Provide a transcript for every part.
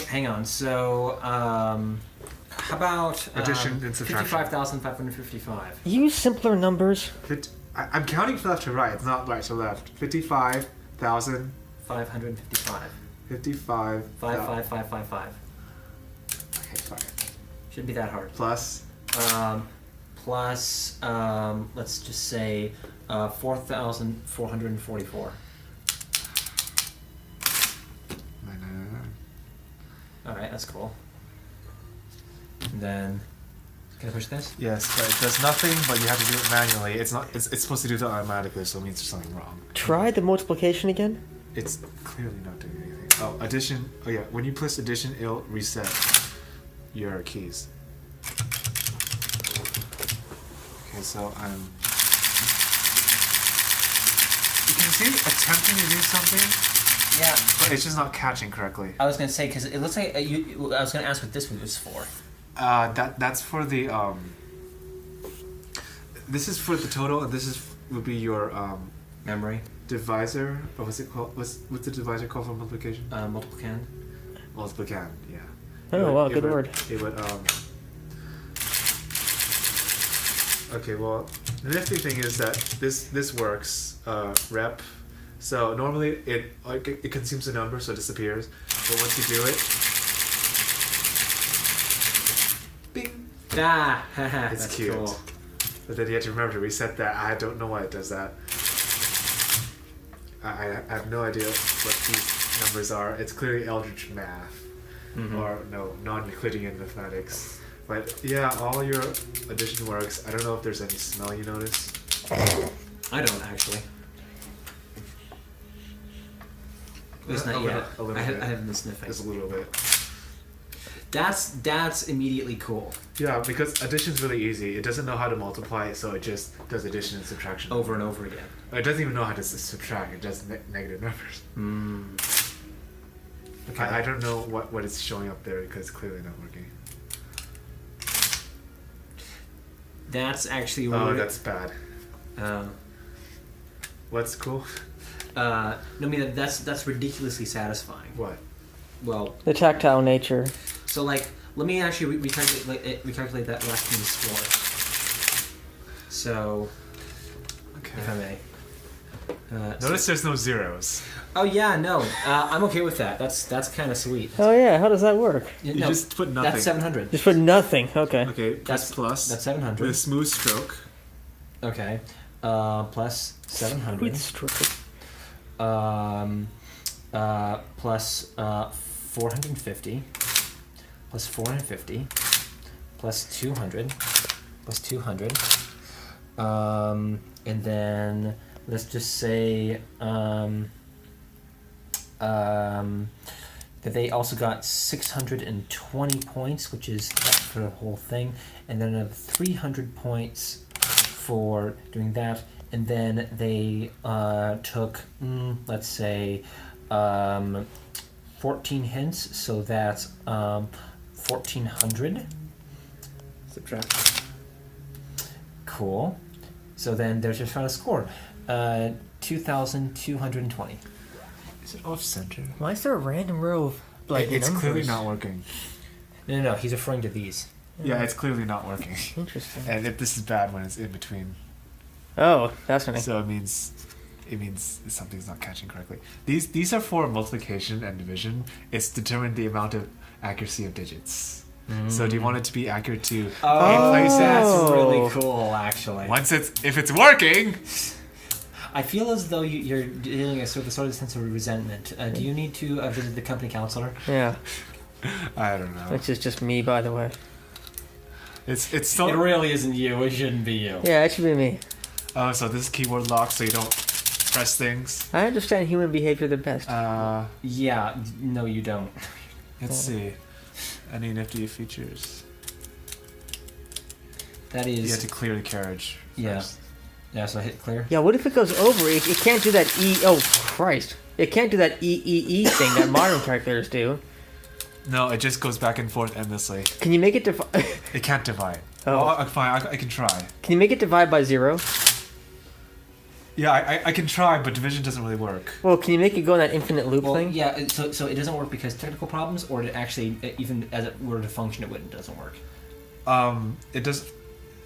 hang on. So, how about addition and subtraction? 55,555. Use simpler numbers. I'm counting from left to right. It's not right to left. 55,000. 555. 55. 55555. Okay, fine. Shouldn't be that hard. Plus. Plus, let's just say 4,444. All right, that's cool. And then, can I push this? Yes, but it does nothing. But you have to do it manually. It's not. It's supposed to do that automatically, so it means there's something wrong. Try the multiplication again. It's clearly not doing anything. Oh, addition. Oh yeah, when you press addition, it'll reset your keys. Okay, so I'm. You can see attempting to do something. Yeah. But it's just not catching correctly. I was gonna say because it looks like I was gonna ask what this one was for. That's for the This is for the total, and this would be your memory divisor. Or what's it called? What's the divisor called for multiplication? Multiplicand. Multiplicand. Yeah. Oh wow, good word. It would Okay, well, the nifty thing is that this works. Rep. So normally it consumes a number, so it disappears. But once you do it, bing. Ah, it's that's cute. cool. But then you have to remember to reset that. I don't know why it does that. I have no idea what these numbers are. It's clearly Eldritch math, or no, non-Euclidean mathematics. But yeah, all your addition works. I don't know if there's any smell you notice. I don't actually. At least not yet. I haven't been sniffing. Just a little bit. That's immediately cool. Yeah, because addition's really easy. It doesn't know how to multiply, so it just does addition and subtraction over and over again. It doesn't even know how to subtract. It does negative numbers. Okay. I don't know what it's showing up there because it's clearly not working. That's actually. Oh, that's bad. What's cool? No, I mean that's ridiculously satisfying. What? Well, the tactile nature. So let me actually recalculate that last team's score. So, okay. If I may. Notice there's no zeros. Oh yeah, no, I'm okay with that. That's kind of sweet. Oh yeah, how does that work? You just put nothing. That's 700. Just put nothing. Okay. Okay, that's plus. That's 700. With a smooth stroke. Okay, plus 700. Smooth stroke. Plus 450. Plus 450. Plus 200. Plus 200. And then let's just say that they also got 620 points, which is that for the whole thing, and then another 300 points for doing that, and then they took, let's say, 14 hints, so that's 1,400. Subtract. Cool. So then there's your final score. 2,220. Is it off center? Why is there a random row of it's numbers? clearly not working. No, he's referring to these. Yeah, it's clearly not working. Interesting. And if this is bad when it's in between. Oh, fascinating. So it means something's not catching correctly. These are for multiplication and division. It's determined the amount of accuracy of digits. So do you want it to be accurate to 8 places? That's really cool, actually. If it's working. I feel as though you're dealing with a sort of sense of resentment. Do you need to visit the company counselor? Yeah. I don't know. Which is just me, by the way. It's so. It really isn't you. It shouldn't be you. Yeah, it should be me. Oh, so this is keyboard lock, so you don't press things. I understand human behavior the best. Yeah. No, you don't. Let's see. Any nifty features? That is. You have to clear the carriage first. Yeah. Yeah, so I hit clear. Yeah, what if it goes over? It can't do that Oh, Christ. It can't do that thing that modern calculators do. No, it just goes back and forth endlessly. Can you make it divide? It can't divide. Oh. Fine, I can try. Can you make it divide by 0? Yeah, I can try, but division doesn't really work. Well, can you make it go in that infinite loop Well, thing? yeah. So it doesn't work because technical problems, or it actually even as it were to function, it doesn't work. It does.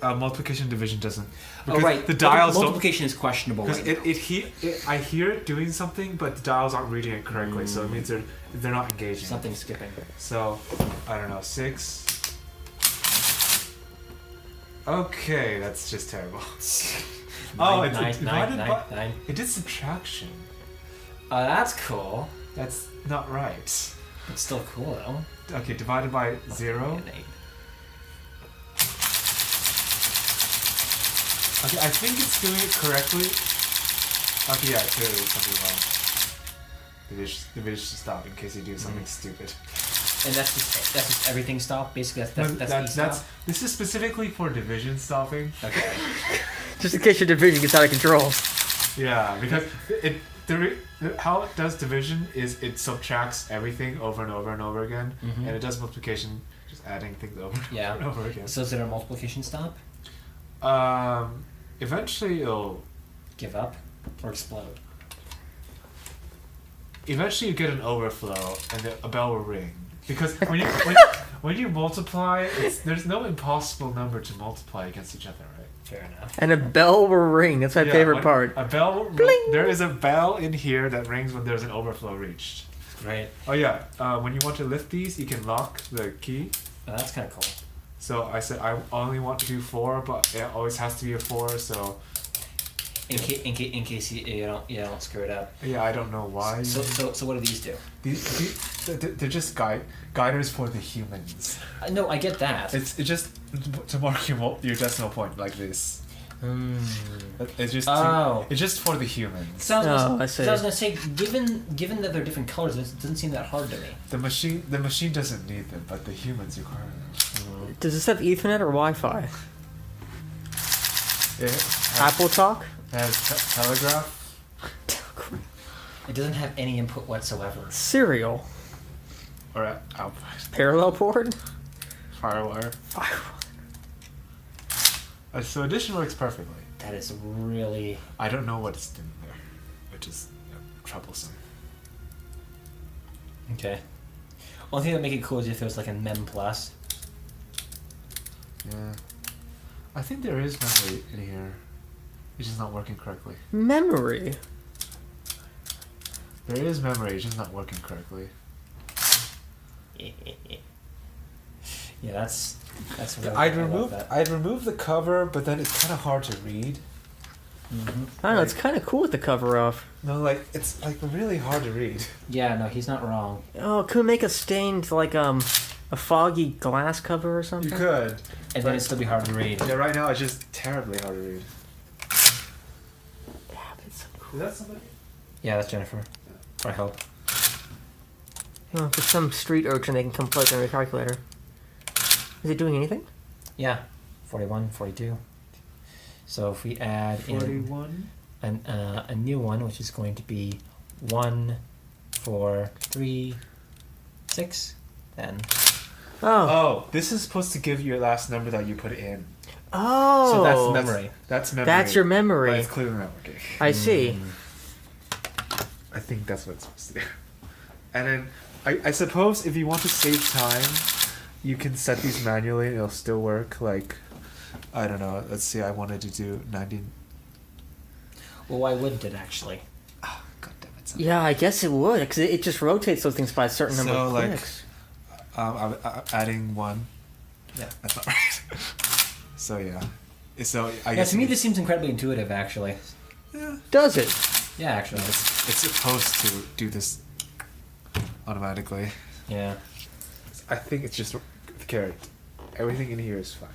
Multiplication and division doesn't. Oh right, the dials multiplication is questionable. Because right I hear it doing something, but the dials aren't reading it correctly, so it means they're not engaging. Something's skipping. So I don't know, 6. Okay, that's just terrible. Nine. It did subtraction. That's cool. That's not right. It's still cool though. Okay, divided by 0. An 8. Okay, I think it's doing it correctly. Okay, yeah, clearly something wrong. The video should stop in case you do something stupid. And that's just everything stop. Basically, that's this is specifically for division stopping. Okay. Just in case your division gets out of control. Yeah, because how it does division is it subtracts everything over and over and over again, and it does multiplication just adding things over and over again. So is it a multiplication stop? Eventually it'll Give up or explode. Eventually you get an overflow and a bell will ring. Because when you multiply, there's no impossible number to multiply against each other, right? Fair enough. And a bell will ring. That's my favorite part. A bell will ring. There is a bell in here that rings when there's an overflow reached. Right. Oh yeah, when you want to lift these, you can lock the key. Oh, that's kind of cool. So I said I only want to do 4, but it always has to be a 4. So in case you don't screw it up. Yeah, I don't know why. So what do these do? They're just guiders for the humans. No, I get that. It's just to mark your decimal point like this. It's just for the humans. So I was I see. gonna say, given that they're different colors, it doesn't seem that hard to me. The machine doesn't need them, but the humans require them. Does this have Ethernet or Wi-Fi? Apple Talk? It has telegraph. It doesn't have any input whatsoever. Serial? Or output. Parallel port? Firewire. So addition works perfectly. That is really... I don't know what it's doing there, which is troublesome. Okay. Only thing that would make it cool is if it was like a mem plus. Yeah. I think there is memory in here. It's just not working correctly. Memory? There is memory, it's just not working correctly. Yeah, that's really I'd remove the cover, but then it's kind of hard to read. I don't know, it's kind of cool with the cover off. No, like it's like really hard to read. Yeah, no, he's not wrong. Oh, could we make a stained like a foggy glass cover or something? You could. And then it'd still be hard to read. Yeah, right now it's just terribly hard to read. Yeah, but it's so cool. Is that somebody? Yeah, that's Jennifer. I hope. You know, for some street urchin, they can come plug in a calculator. Is it doing anything? Yeah. 41, 42. So if we add 41? in a new one, which is going to be 1, 4, 3, 6, then... Oh, this is supposed to give you your last number that you put in. Oh! So that's memory. That's memory. That's your memory. But it's clearly not working. I see. I think that's what it's supposed to do. And then, I suppose if you want to save time, you can set these manually and it'll still work. Like, I don't know, let's see, I wanted to do 90... Well, why wouldn't it actually? Oh, God damn it. Yeah, I guess it would, because it just rotates those things by a certain number of clicks. I'm adding 1. Yeah. That's not right. So, yeah. So, I Yeah, guess... to me this seems incredibly intuitive, actually. Yeah. Does it? Yeah, actually. It's supposed to do this automatically. Yeah. I think it's just the carrot. Everything in here is fine.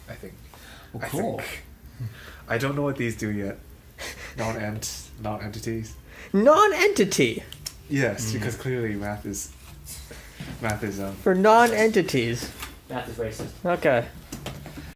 I think. Well, cool. I don't know what these do yet. Non-entities. Non-entity. Yes, because clearly math is For non-entities. Math is racist. Okay.